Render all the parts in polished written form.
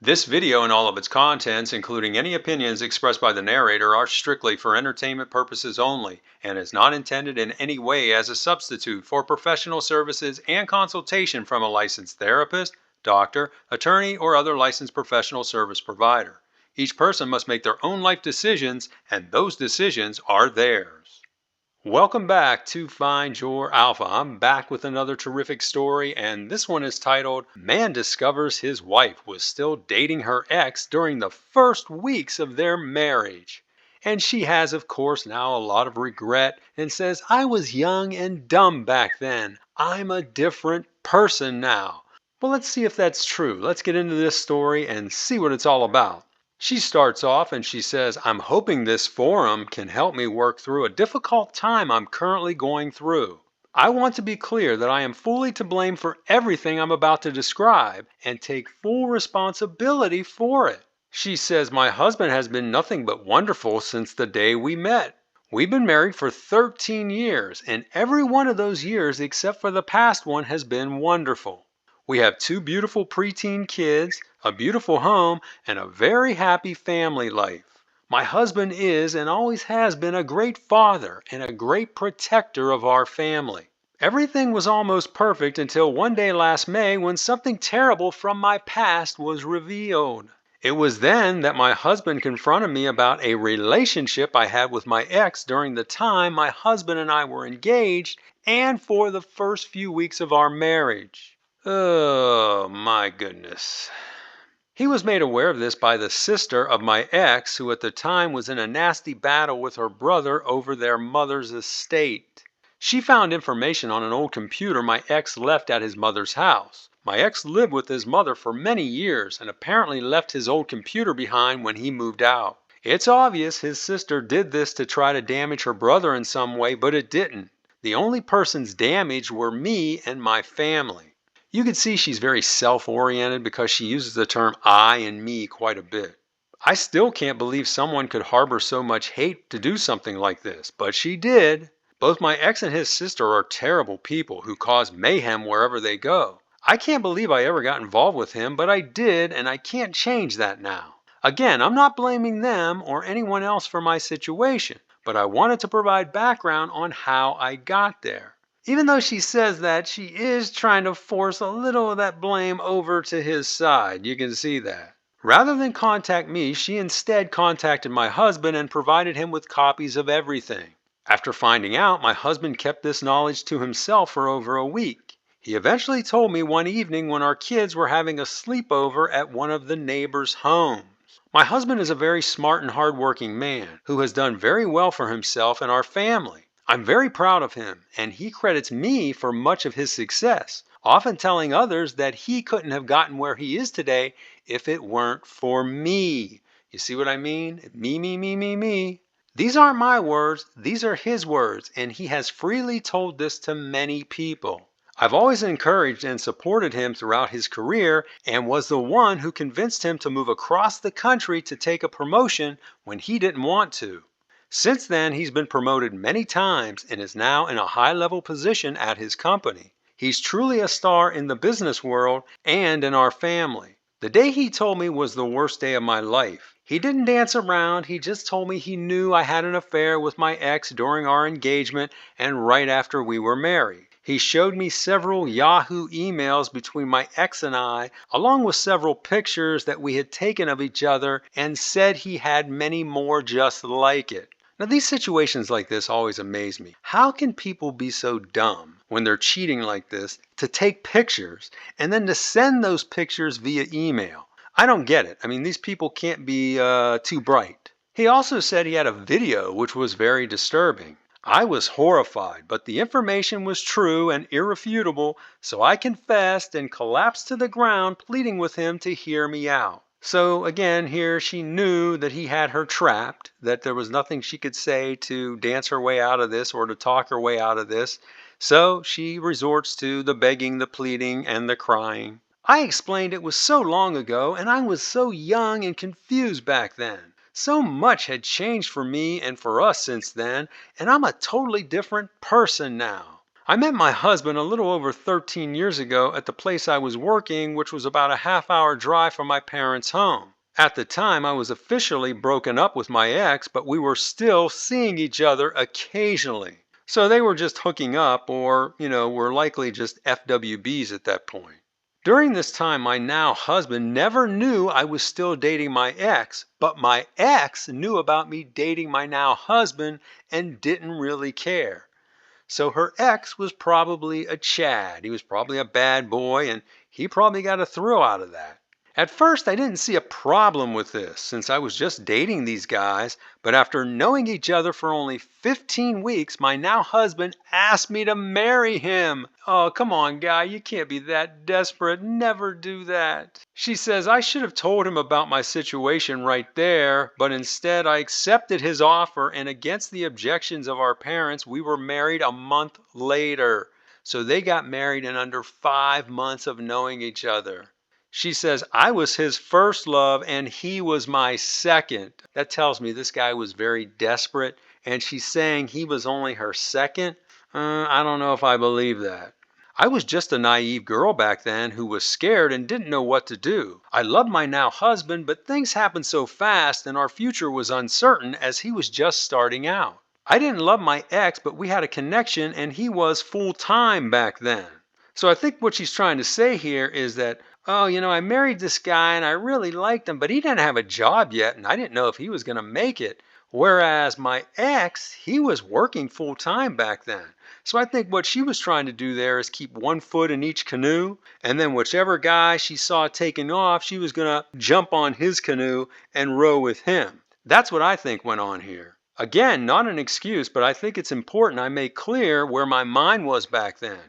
This video and all of its contents, including any opinions expressed by the narrator, are strictly for entertainment purposes only and is not intended in any way as a substitute for professional services and consultation from a licensed therapist, doctor, attorney, or other licensed professional service provider. Each person must make their own life decisions, and those decisions are theirs. Welcome back to Find Your Alpha. I'm back with another terrific story, and this one is titled Man Discovers His Wife Was Still Dating Her Ex During the First Weeks of Their Marriage. And she has, of course, now a lot of regret and says, I was young and dumb back then. I'm a different person now. Well, let's see if that's true. Let's get into this story and see what it's all about. She starts off and she says, I'm hoping this forum can help me work through a difficult time I'm currently going through. I want to be clear that I am fully to blame for everything I'm about to describe and take full responsibility for it. She says, my husband has been nothing but wonderful since the day we met. We've been married for 13 years, and every one of those years except for the past one has been wonderful. We have two beautiful preteen kids, a beautiful home, and a very happy family life. My husband is and always has been a great father and a great protector of our family. Everything was almost perfect until one day last May when something terrible from my past was revealed. It was then that my husband confronted me about a relationship I had with my ex during the time my husband and I were engaged and for the first few weeks of our marriage. Oh, my goodness. He was made aware of this by the sister of my ex, who at the time was in a nasty battle with her brother over their mother's estate. She found information on an old computer my ex left at his mother's house. My ex lived with his mother for many years and apparently left his old computer behind when he moved out. It's obvious his sister did this to try to damage her brother in some way, but it didn't. The only persons damaged were me and my family. You can see she's very self-oriented because she uses the term I and me quite a bit. I still can't believe someone could harbor so much hate to do something like this, but she did. Both my ex and his sister are terrible people who cause mayhem wherever they go. I can't believe I ever got involved with him, but I did, and I can't change that now. Again, I'm not blaming them or anyone else for my situation, but I wanted to provide background on how I got there. Even though she says that, she is trying to force a little of that blame over to his side. You can see that. Rather than contact me, she instead contacted my husband and provided him with copies of everything. After finding out, my husband kept this knowledge to himself for over a week. He eventually told me one evening when our kids were having a sleepover at one of the neighbors' homes. My husband is a very smart and hardworking man who has done very well for himself and our family. I'm very proud of him, and he credits me for much of his success, often telling others that he couldn't have gotten where he is today if it weren't for me. You see what I mean? Me, me, me, me, me. These aren't my words, these are his words, and he has freely told this to many people. I've always encouraged and supported him throughout his career and was the one who convinced him to move across the country to take a promotion when he didn't want to. Since then, he's been promoted many times and is now in a high-level position at his company. He's truly a star in the business world and in our family. The day he told me was the worst day of my life. He didn't dance around, he just told me he knew I had an affair with my ex during our engagement and right after we were married. He showed me several Yahoo emails between my ex and I, along with several pictures that we had taken of each other, and said he had many more just like it. Now, these situations like this always amaze me. How can people be so dumb when they're cheating like this to take pictures and then to send those pictures via email? I don't get it. I mean, these people can't be too bright. He also said he had a video which was very disturbing. I was horrified, but the information was true and irrefutable, so I confessed and collapsed to the ground, pleading with him to hear me out. So again, here she knew that he had her trapped, that there was nothing she could say to dance her way out of this or to talk her way out of this. So she resorts to the begging, the pleading, and the crying. I explained it was so long ago and I was so young and confused back then. So much had changed for me and for us since then, and I'm a totally different person now. I met my husband a little over 13 years ago at the place I was working, which was about a half-hour drive from my parents' home. At the time, I was officially broken up with my ex, but we were still seeing each other occasionally. So they were just hooking up, or, were likely just FWBs at that point. During this time, my now husband never knew I was still dating my ex, but my ex knew about me dating my now husband and didn't really care. So her ex was probably a Chad. He was probably a bad boy, and he probably got a thrill out of that. At first, I didn't see a problem with this since I was just dating these guys, but after knowing each other for only 15 weeks, my now husband asked me to marry him. Oh, come on, guy, you can't be that desperate. Never do that. She says I should have told him about my situation right there, but instead I accepted his offer, and against the objections of our parents, we were married a month later. So they got married in under 5 months of knowing each other. She says, I was his first love and he was my second. That tells me this guy was very desperate, and she's saying he was only her second? I don't know if I believe that. I was just a naive girl back then who was scared and didn't know what to do. I loved my now husband, but things happened so fast and our future was uncertain as he was just starting out. I didn't love my ex, but we had a connection and he was full time back then. So I think what she's trying to say here is that, oh, I married this guy and I really liked him, but he didn't have a job yet and I didn't know if he was going to make it. Whereas my ex, he was working full time back then. So I think what she was trying to do there is keep one foot in each canoe, and then whichever guy she saw taking off, she was going to jump on his canoe and row with him. That's what I think went on here. Again, not an excuse, but I think it's important I make clear where my mind was back then.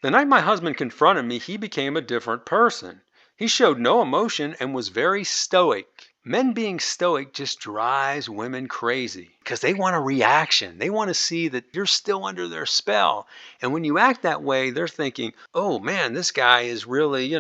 The night my husband confronted me, he became a different person. He showed no emotion and was very stoic. Men being stoic just drives women crazy because they want a reaction. They want to see that you're still under their spell. And when you act that way, they're thinking, oh man, this guy is really,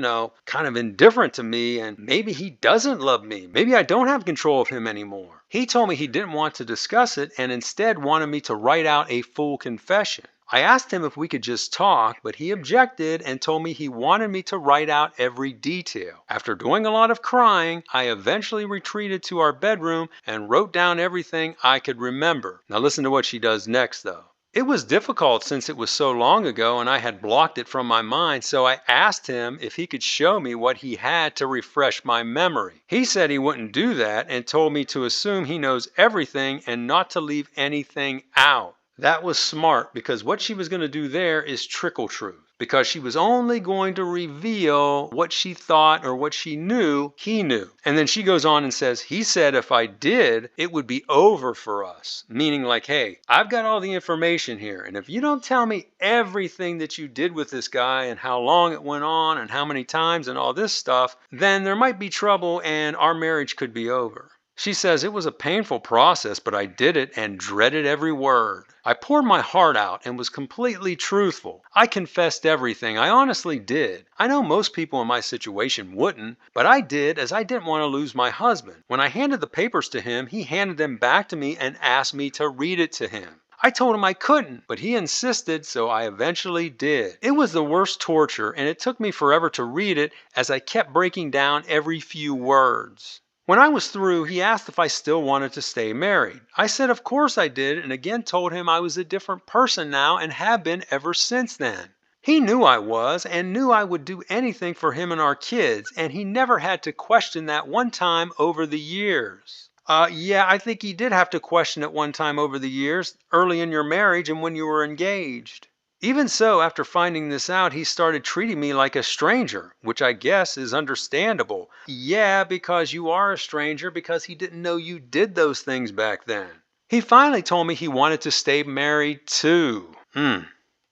kind of indifferent to me, and maybe he doesn't love me. Maybe I don't have control of him anymore. He told me he didn't want to discuss it and instead wanted me to write out a full confession. I asked him if we could just talk, but he objected and told me he wanted me to write out every detail. After doing a lot of crying, I eventually retreated to our bedroom and wrote down everything I could remember. Now listen to what she does next, though. It was difficult since it was so long ago and I had blocked it from my mind, so I asked him if he could show me what he had to refresh my memory. He said he wouldn't do that and told me to assume he knows everything and not to leave anything out. That was smart because what she was going to do there is trickle truth, because she was only going to reveal what she thought or what she knew he knew. And then she goes on and says, he said if I did, it would be over for us. Meaning like, hey, I've got all the information here, and if you don't tell me everything that you did with this guy and how long it went on and how many times and all this stuff, then there might be trouble and our marriage could be over. She says it was a painful process, but I did it and dreaded every word. I poured my heart out and was completely truthful. I confessed everything. I honestly did. I know most people in my situation wouldn't, but I did as I didn't want to lose my husband. When I handed the papers to him, he handed them back to me and asked me to read it to him. I told him I couldn't, but he insisted, so I eventually did. It was the worst torture, and it took me forever to read it as I kept breaking down every few words. When I was through, he asked if I still wanted to stay married. I said of course I did, and again told him I was a different person now and have been ever since then. He knew I was and knew I would do anything for him and our kids, and he never had to question that one time over the years. Yeah, I think he did have to question it one time over the years, early in your marriage and when you were engaged. Even so, after finding this out, he started treating me like a stranger, which I guess is understandable. Yeah, because you are a stranger because he didn't know you did those things back then. He finally told me he wanted to stay married too.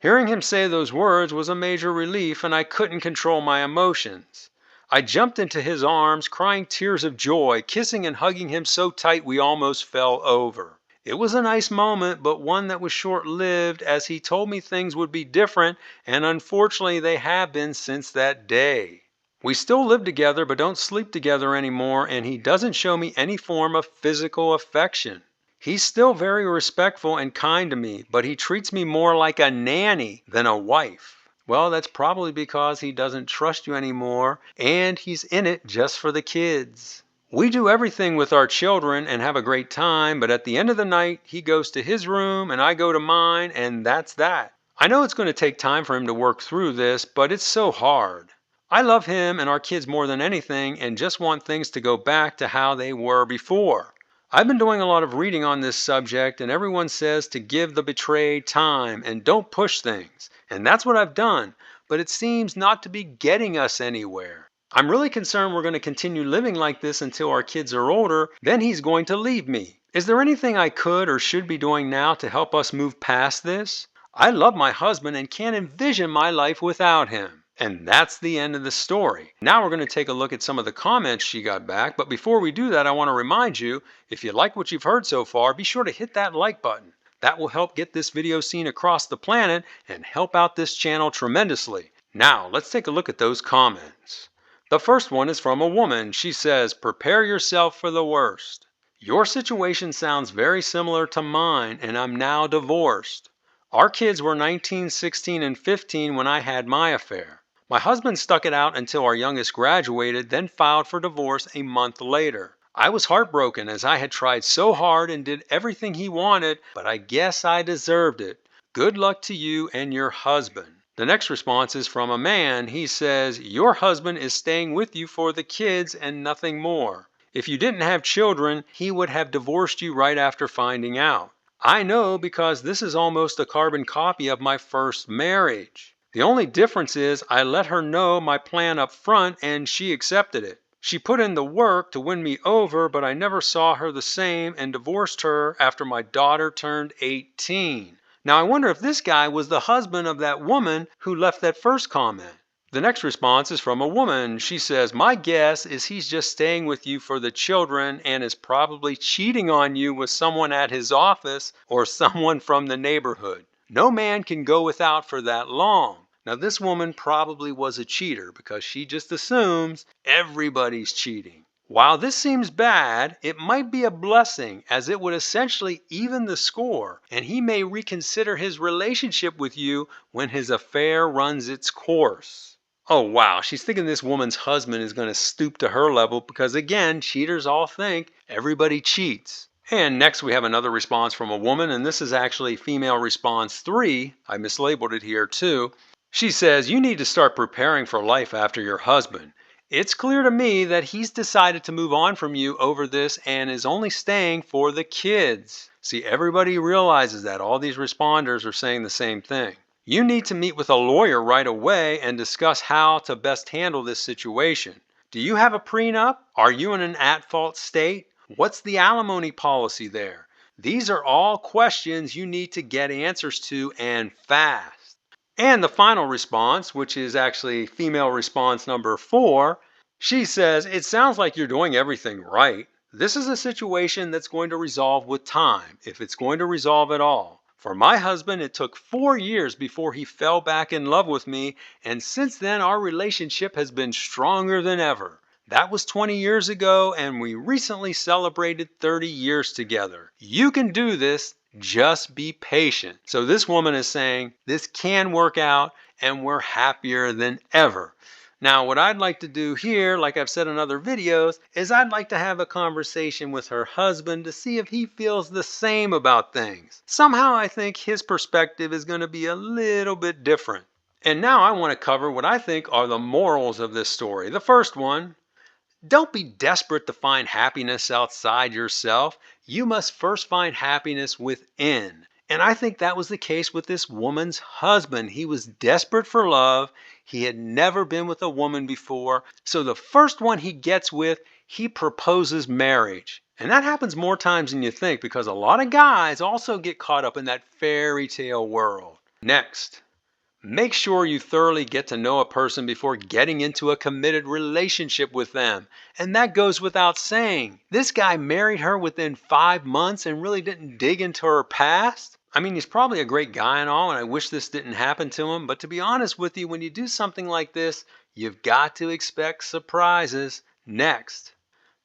Hearing him say those words was a major relief, and I couldn't control my emotions. I jumped into his arms, crying tears of joy, kissing and hugging him so tight we almost fell over. It was a nice moment, but one that was short-lived as he told me things would be different, and unfortunately they have been since that day. We still live together but don't sleep together anymore, and he doesn't show me any form of physical affection. He's still very respectful and kind to me, but he treats me more like a nanny than a wife. Well, that's probably because he doesn't trust you anymore and he's in it just for the kids. We do everything with our children and have a great time, but at the end of the night, he goes to his room and I go to mine, and that's that. I know it's going to take time for him to work through this, but it's so hard. I love him and our kids more than anything and just want things to go back to how they were before. I've been doing a lot of reading on this subject, and everyone says to give the betrayed time and don't push things. And that's what I've done, but it seems not to be getting us anywhere. I'm really concerned we're going to continue living like this until our kids are older, then he's going to leave me. Is there anything I could or should be doing now to help us move past this? I love my husband and can't envision my life without him. And that's the end of the story. Now we're going to take a look at some of the comments she got back. But before we do that, I want to remind you, if you like what you've heard so far, be sure to hit that like button. That will help get this video seen across the planet and help out this channel tremendously. Now, let's take a look at those comments. The first one is from a woman. She says, "Prepare yourself for the worst. Your situation sounds very similar to mine, and I'm now divorced. Our kids were 19, 16, and 15 when I had my affair. My husband stuck it out until our youngest graduated, then filed for divorce a month later. I was heartbroken as I had tried so hard and did everything he wanted, but I guess I deserved it. Good luck to you and your husband." The next response is from a man. He says, "Your husband is staying with you for the kids and nothing more. If you didn't have children, he would have divorced you right after finding out. I know because this is almost a carbon copy of my first marriage. The only difference is I let her know my plan up front and she accepted it. She put in the work to win me over, but I never saw her the same and divorced her after my daughter turned 18. Now I wonder if this guy was the husband of that woman who left that first comment. The next response is from a woman. She says, "My guess is he's just staying with you for the children and is probably cheating on you with someone at his office or someone from the neighborhood. No man can go without for that long." Now this woman probably was a cheater because she just assumes everybody's cheating. While this seems bad, it might be a blessing as it would essentially even the score, and he may reconsider his relationship with you when his affair runs its course. Oh wow, she's thinking this woman's husband is going to stoop to her level because again, cheaters all think everybody cheats. And next we have another response from a woman, and this is actually female response 3. I mislabeled it here too. She says, "You need to start preparing for life after your husband. It's clear to me that he's decided to move on from you over this and is only staying for the kids." See, everybody realizes that. All these responders are saying the same thing. "You need to meet with a lawyer right away and discuss how to best handle this situation. Do you have a prenup? Are you in an at-fault state? What's the alimony policy there? These are all questions you need to get answers to and fast." And the final response, which is actually female response number 4, she says, "It sounds like you're doing everything right. This is a situation that's going to resolve with time, if it's going to resolve at all. For my husband, it took 4 years before he fell back in love with me, and since then our relationship has been stronger than ever. That was 20 years ago, and we recently celebrated 30 years together. You can do this. Just be patient." So this woman is saying this can work out and we're happier than ever. Now, what I'd like to do here, like I've said in other videos, is I'd like to have a conversation with her husband to see if he feels the same about things. Somehow I think his perspective is going to be a little bit different. And now I want to cover what I think are the morals of this story. The first one, don't be desperate to find happiness outside yourself. You must first find happiness within. And I think that was the case with this woman's husband. He was desperate for love. He had never been with a woman before. So the first one he gets with, he proposes marriage. And that happens more times than you think because a lot of guys also get caught up in that fairy tale world. Next, make sure you thoroughly get to know a person before getting into a committed relationship with them. And that goes without saying. This guy married her within 5 months and really didn't dig into her past. I mean, he's probably a great guy and all, and I wish this didn't happen to him. But to be honest with you, when you do something like this, you've got to expect surprises. Next,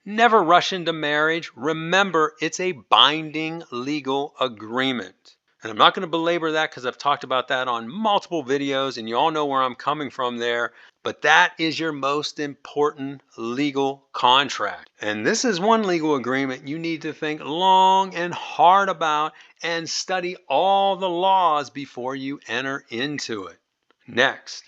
Never rush into marriage. Remember, it's a binding legal agreement. And I'm not going to belabor that because I've talked about that on multiple videos and you all know where I'm coming from there. But that is your most important legal contract. And this is one legal agreement you need to think long and hard about and study all the laws before you enter into it. Next,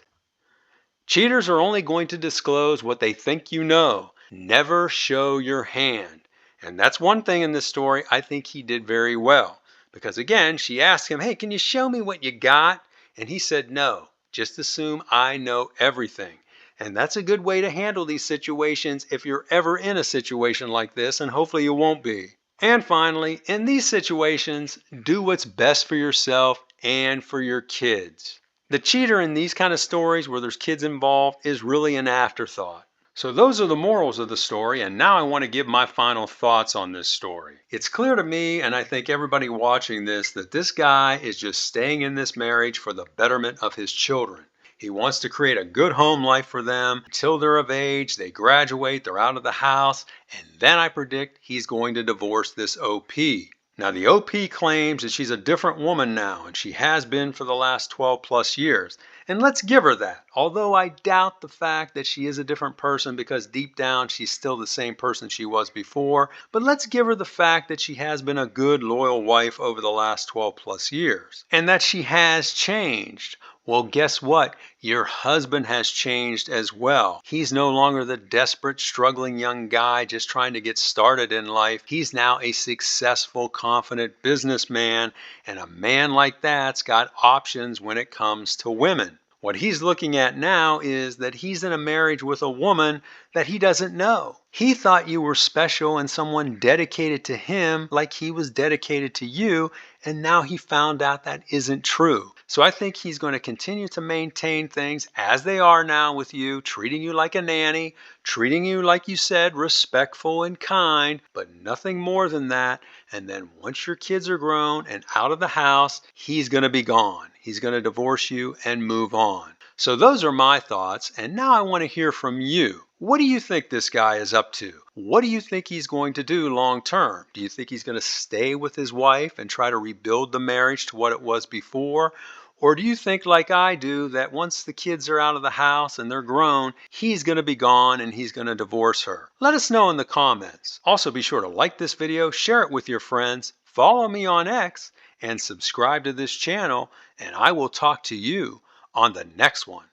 cheaters are only going to disclose what they think you know. Never show your hand. And that's one thing in this story I think he did very well. Because again, she asked him, hey, can you show me what you got? And he said, no, just assume I know everything. And that's a good way to handle these situations if you're ever in a situation like this, and hopefully you won't be. And finally, in these situations, do what's best for yourself and for your kids. The cheater in these kind of stories where there's kids involved is really an afterthought. So those are the morals of the story, and now I want to give my final thoughts on this story. It's clear to me, and I think everybody watching this, that this guy is just staying in this marriage for the betterment of his children. He wants to create a good home life for them until they're of age, they graduate, they're out of the house, and then I predict he's going to divorce this OP. Now, the OP claims that she's a different woman now, and she has been for the last 12 plus years. And let's give her that, although I doubt the fact that she is a different person because deep down she's still the same person she was before. But let's give her the fact that she has been a good, loyal wife over the last 12 plus years, and that she has changed. Well, guess what? Your husband has changed as well. He's no longer the desperate, struggling young guy just trying to get started in life. He's now a successful, confident businessman, and a man like that's got options when it comes to women. What he's looking at now is that he's in a marriage with a woman that he doesn't know. He thought you were special and someone dedicated to him like he was dedicated to you, and now he found out that isn't true. So I think he's going to continue to maintain things as they are now with you, treating you like a nanny, treating you, like you said, respectful and kind, but nothing more than that. And then once your kids are grown and out of the house, he's going to be gone. He's going to divorce you and move on. So those are my thoughts, and now I want to hear from you. What do you think this guy is up to? What do you think he's going to do long term? Do you think he's going to stay with his wife and try to rebuild the marriage to what it was before? Or do you think, like I do, that once the kids are out of the house and they're grown, he's going to be gone and he's going to divorce her? Let us know in the comments. Also, be sure to like this video, share it with your friends, follow me on X, and subscribe to this channel, and I will talk to you on the next one.